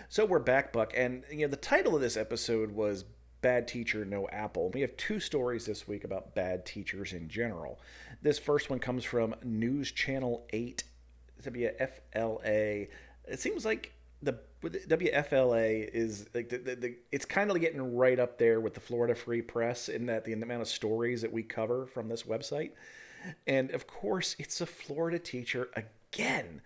So we're back, Buck, and the title of this episode was "Bad Teacher, No Apple." We have two stories this week about bad teachers in general. This first one comes from News Channel 8, WFLA. It seems like the WFLA is like it's kind of getting right up there with the Florida Free Press in that the amount of stories that we cover from this website. And of course, it's a Florida teacher again.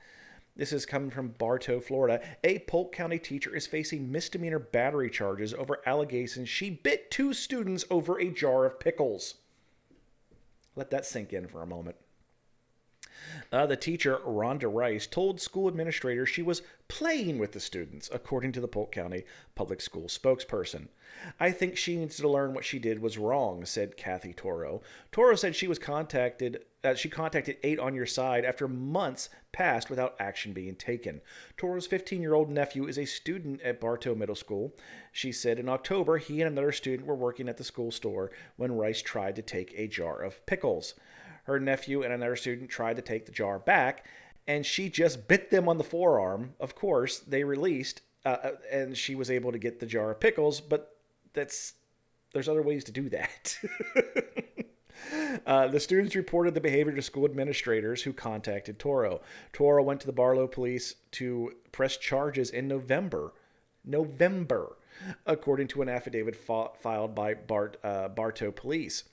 This is coming from Bartow, Florida. A Polk County teacher is facing misdemeanor battery charges over allegations she bit two students over a jar of pickles. Let that sink in for a moment. The teacher, Rhonda Rice, told school administrators she was playing with the students, according to the Polk County Public School spokesperson. I think she needs to learn what she did was wrong, said Kathy Toro. Toro said she contacted 8 on Your Side after months passed without action being taken. Toro's 15-year-old nephew is a student at Bartow Middle School. She said in October he and another student were working at the school store when Rice tried to take a jar of pickles. Her nephew and another student tried to take the jar back, and she just bit them on the forearm. Of course, they released, and she was able to get the jar of pickles, but there's other ways to do that. The students reported the behavior to school administrators who contacted Toro. Toro went to the Barlow police to press charges in November, according to an affidavit filed by Bartow police.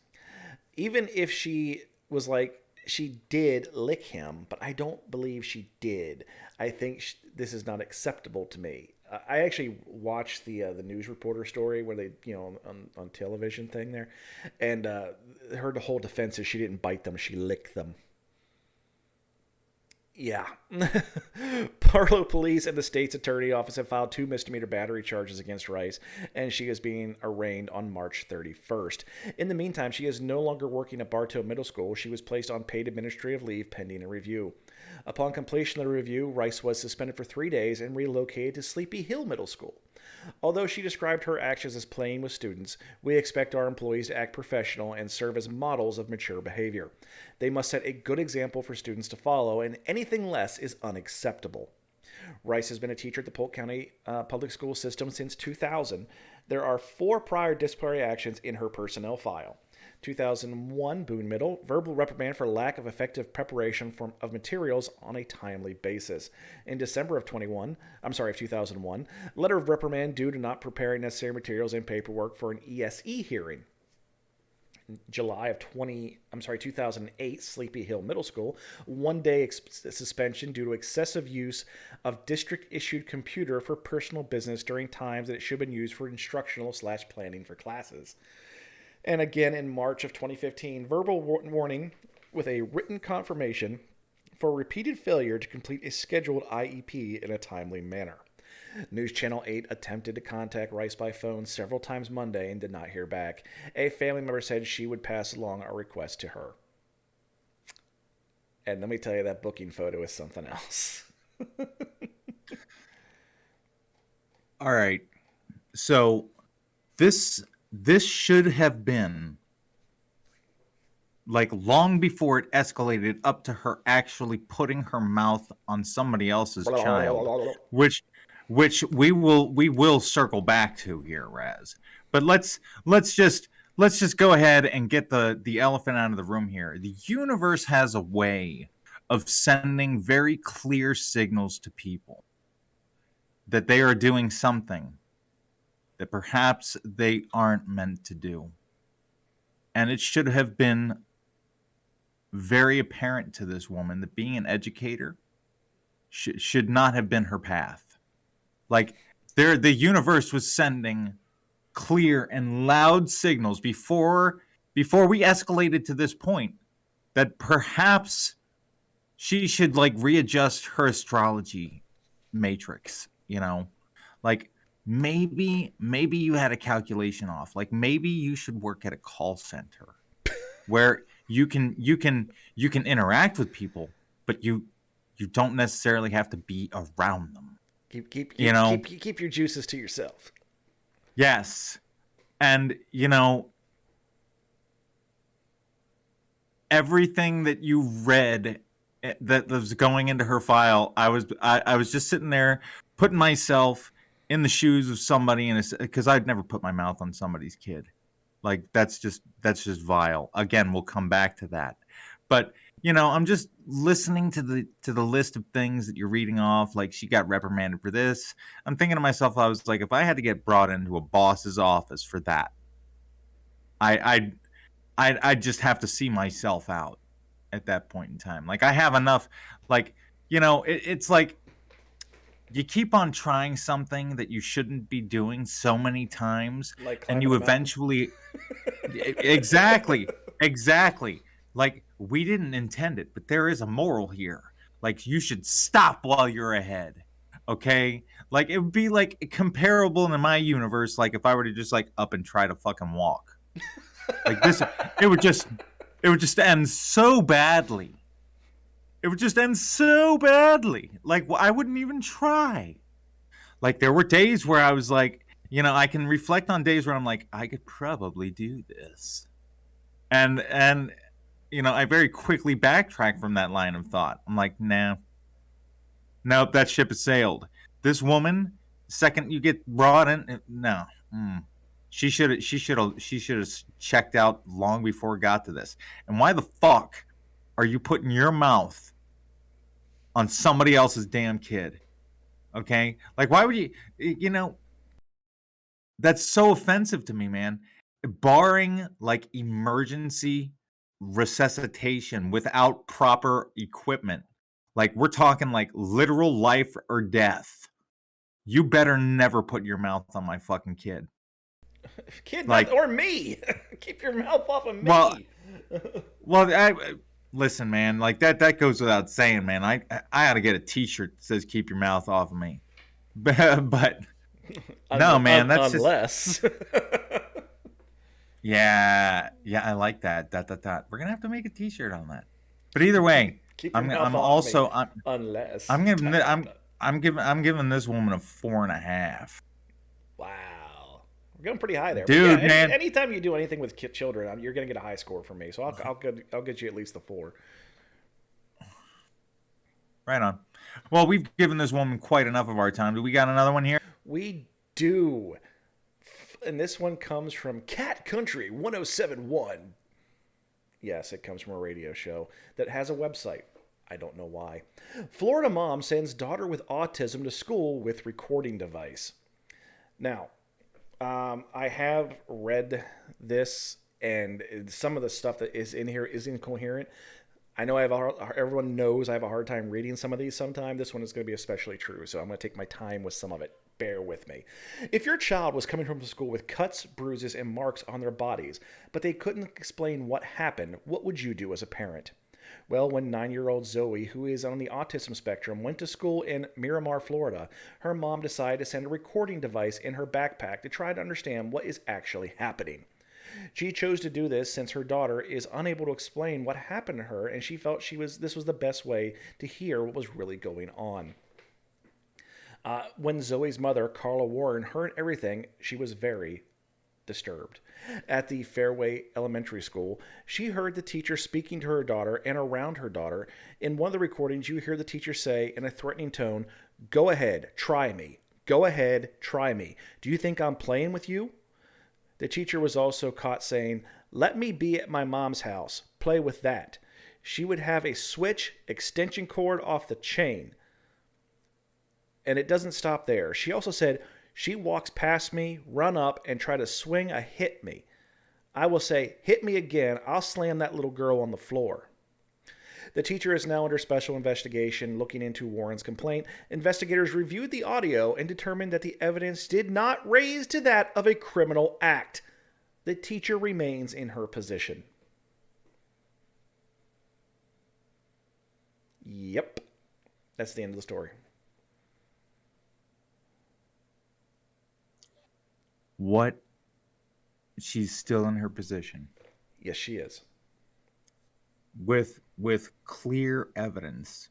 Even if she was like, she did lick him, but I don't believe she did. I think this is not acceptable to me. I actually watched the news reporter story where they, on television thing there, and her whole defense is she didn't bite them, she licked them. Yeah. Barlow Police and the state's attorney office have filed 2 misdemeanor battery charges against Rice, and she is being arraigned on March 31st. In the meantime, she is no longer working at Bartow Middle School. She was placed on paid administrative leave pending a review. Upon completion of the review, Rice was suspended for 3 days and relocated to Sleepy Hill Middle School. Although she described her actions as playing with students, we expect our employees to act professional and serve as models of mature behavior. They must set a good example for students to follow, and anything less is unacceptable. Rice has been a teacher at the Polk County public school system since 2000. There are 4 prior disciplinary actions in her personnel file. 2001 Boone Middle, verbal reprimand for lack of effective preparation of materials on a timely basis. In December of 2001, letter of reprimand due to not preparing necessary materials and paperwork for an ESE hearing. July of 2008, Sleepy Hill Middle School, 1-day suspension due to excessive use of district-issued computer for personal business during times that it should have been used for instructional/planning for classes. And again in March of 2015, verbal warning with a written confirmation for repeated failure to complete a scheduled IEP in a timely manner. News Channel 8 attempted to contact Rice by phone several times Monday and did not hear back. A family member said she would pass along a request to her. And let me tell you, that booking photo is something else. All right. So this should have been like long before it escalated up to her actually putting her mouth on somebody else's child, which we will circle back to here, Raz. But let's just go ahead and get the elephant out of the room here. The universe has a way of sending very clear signals to people that they are doing something that perhaps they aren't meant to do. And it should have been very apparent to this woman that being an educator should not have been her path. Like, the universe was sending clear and loud signals before we escalated to this point that perhaps she should readjust her astrology matrix, like maybe you had a calculation off. Like, maybe you should work at a call center where you can interact with people, but you don't necessarily have to be around them. Keep your juices to yourself. Yes. And everything that you read that was going into her file, I was just sitting there putting myself in the shoes of somebody, and because I'd never put my mouth on somebody's kid. Like that's just vile. Again, we'll come back to that. But I'm just listening to the list of things that you're reading off. Like she got reprimanded for this. I'm thinking to myself, I was like, if I had to get brought into a boss's office for that, I'd just have to see myself out at that point in time. Like I have enough. Like it's like you keep on trying something that you shouldn't be doing so many times, Like and climbing you a mountain. eventually exactly. Like we didn't intend it, but there is a moral here. Like you should stop while you're ahead. Okay? Like it would be like comparable in my universe, like if I were to just like up and try to fucking walk. Like this it would just end so badly. It would just end so badly. Like I wouldn't even try. Like there were days where I was like, I can reflect on days where I'm like, I could probably do this. And I very quickly backtrack from that line of thought. I'm like, nah, nope, that ship has sailed. This woman, second you get brought in, no, she should have checked out long before it got to this. And why the fuck are you putting your mouth on somebody else's damn kid? Okay, like why would you? That's so offensive to me, man. Barring like emergency resuscitation without proper equipment, like we're talking like literal life or death, you better never put your mouth on my fucking kid. Kid, not Like, or me. Keep your mouth off of well, me. listen, man, like that goes without saying, man. I ought to get a T-shirt that says "Keep your mouth off of me," but no, man, that's just Unless. yeah, I like that. Dot. We're gonna have to make a T-shirt on that. But either way, Keep your I'm mouth I'm off of me. also Unless. I'm giving Dot, dot, I'm dot. I'm giving this woman a 4.5. Wow. We're going pretty high there. But yeah, Dude, man, anytime you do anything with children, you're going to get a high score from me. So I'll get you at least the 4. right on. Well, we've given this woman quite enough of our time. Do we got another one here? We do. And this one comes from Cat Country 1071. Yes, it comes from a radio show that has a website. I don't know why. Florida mom sends daughter with autism to school with recording device. Now, I have read this, and some of the stuff that is in here is incoherent. I know everyone knows I have a hard time reading some of these sometimes. This one is going to be especially true, so I'm going to take my time with some of it. Bear with me. If your child was coming home from school with cuts, bruises, and marks on their bodies, but they couldn't explain what happened, what would you do as a parent? Well, when 9-year-old Zoe, who is on the autism spectrum, went to school in Miramar, Florida, her mom decided to send a recording device in her backpack to try to understand what is actually happening. She chose to do this since her daughter is unable to explain what happened to her, and she felt this was the best way to hear what was really going on. When Zoe's mother, Carla Warren, heard everything, she was very disturbed. At the Fairway Elementary School, she heard the teacher speaking to her daughter and around her daughter. In one of the recordings, you hear the teacher say in a threatening tone, "Go ahead, try me. Go ahead, try me. Do you think I'm playing with you?" The teacher was also caught saying, "Let me be at my mom's house. Play with that." She would have a switch extension cord off the chain. And it doesn't stop there. She also said, "She walks past me, run up, and try to swing a hit me. I will say, 'Hit me again. I'll slam that little girl on the floor.'" The teacher is now under special investigation looking into Warren's complaint. Investigators reviewed the audio and determined that the evidence did not raise to that of a criminal act. The teacher remains in her position. Yep. That's the end of the story. What? She's still in her position Yes, she is. with clear evidence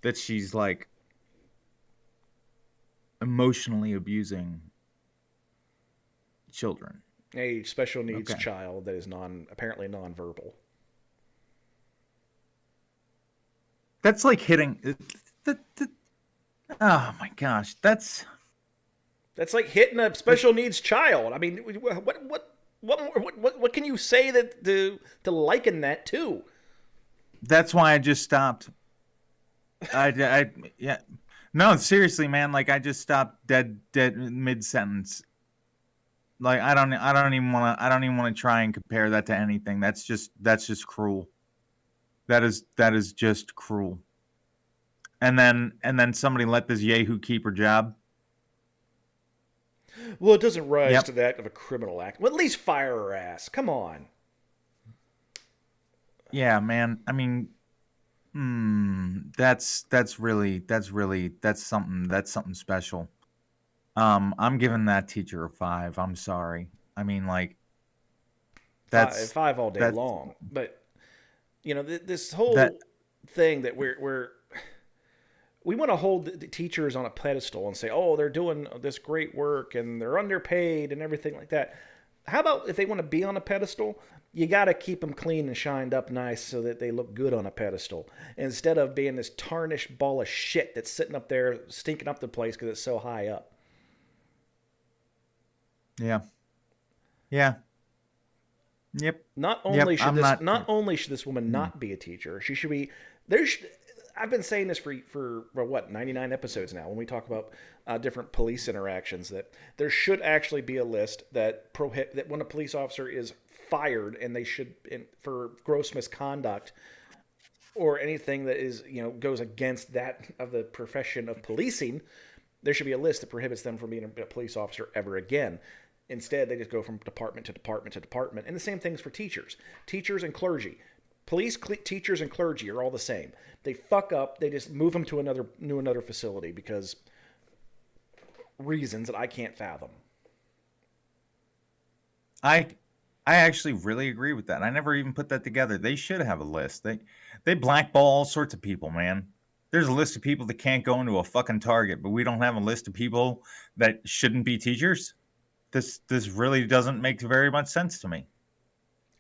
that she's like emotionally abusing children. A special needs Okay. child that is apparently nonverbal. That's like hitting that, Oh my gosh, that's That's like hitting a special needs child. I mean, what can you say that to liken that to? that's why I just stopped. Yeah. No, seriously, man. Like I just stopped dead mid sentence. Like I don't even want to try and compare that to anything. That's just cruel. That is just cruel. And then somebody let this yahoo keep her job. Well, it doesn't rise to Yep. that of a criminal act. Well, at least fire her ass. Come on. Yeah, man. I mean, that's something special. I'm giving that teacher a 5. I'm sorry. I mean, like Five, that's five all day that's long. But this that whole thing that we want to hold the teachers on a pedestal and say, oh, they're doing this great work and they're underpaid and everything like that. How about if they want to be on a pedestal, you got to keep them clean and shined up nice so that they look good on a pedestal instead of being this tarnished ball of shit that's sitting up there stinking up the place because it's so high up. yeah. Yeah. Yep. Not Yep. only should I'm this not not only should this woman hmm. not be a teacher, she should be there. I've been saying this for what 99 episodes now. When we talk about different police interactions, that there should actually be a list that that when a police officer is fired and they should for gross misconduct or anything that is goes against that of the profession of policing, there should be a list that prohibits them from being a police officer ever again. Instead, they just go from department to department to department. And the same thing's for teachers. Teachers and clergy. Police, teachers, and clergy are all the same. They fuck up, they just move them to another facility because reasons that I can't fathom. I I actually really agree with that. I never even put that together. They should have a list. They blackball all sorts of people, man. There's a list of people that can't go into a fucking Target, but we don't have a list of people that shouldn't be teachers. This really doesn't make very much sense to me.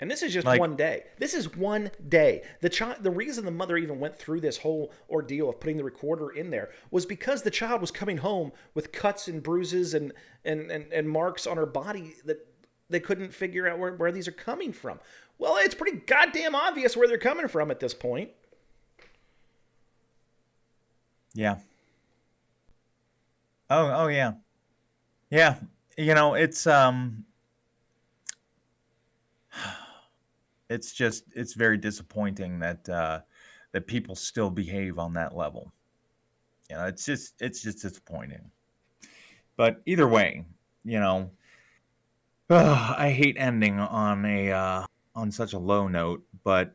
And this is just Like, one day. This is one day. The reason the mother even went through this whole ordeal of putting the recorder in there was because the child was coming home with cuts and bruises and marks on her body that they couldn't figure out where these are coming from. Well, it's pretty goddamn obvious where they're coming from at this point. yeah. Oh yeah. Yeah. It's just it's very disappointing that that people still behave on that level. It's just disappointing. But either way, you know, I hate ending on such a low note, but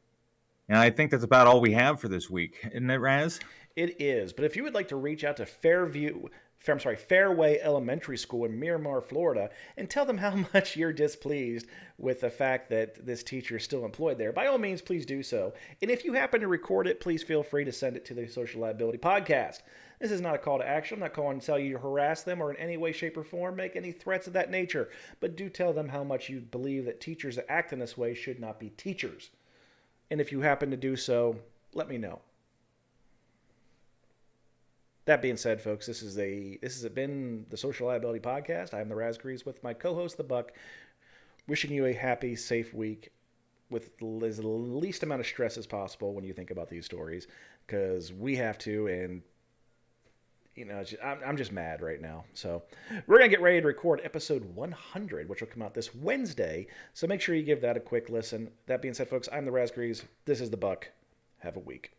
I think that's about all we have for this week, isn't it, Raz? It is. But if you would like to reach out to Fairway Elementary School in Miramar, Florida, and tell them how much you're displeased with the fact that this teacher is still employed there, by all means, please do so. And if you happen to record it, please feel free to send it to the Social Liability Podcast. This is not a call to action. I'm not calling to tell you to harass them or in any way, shape, or form make any threats of that nature. But do tell them how much you believe that teachers that act in this way should not be teachers. And if you happen to do so, let me know. That being said, folks, this has been the Social Liability Podcast. I am the Raspberries with my co-host, the Buck, wishing you a happy, safe week with as least amount of stress as possible when you think about these stories, because we have to, and I'm just mad right now. So we're gonna get ready to record episode 100, which will come out this Wednesday. So make sure you give that a quick listen. That being said, folks, I'm the Raspberries. This is the Buck. Have a week.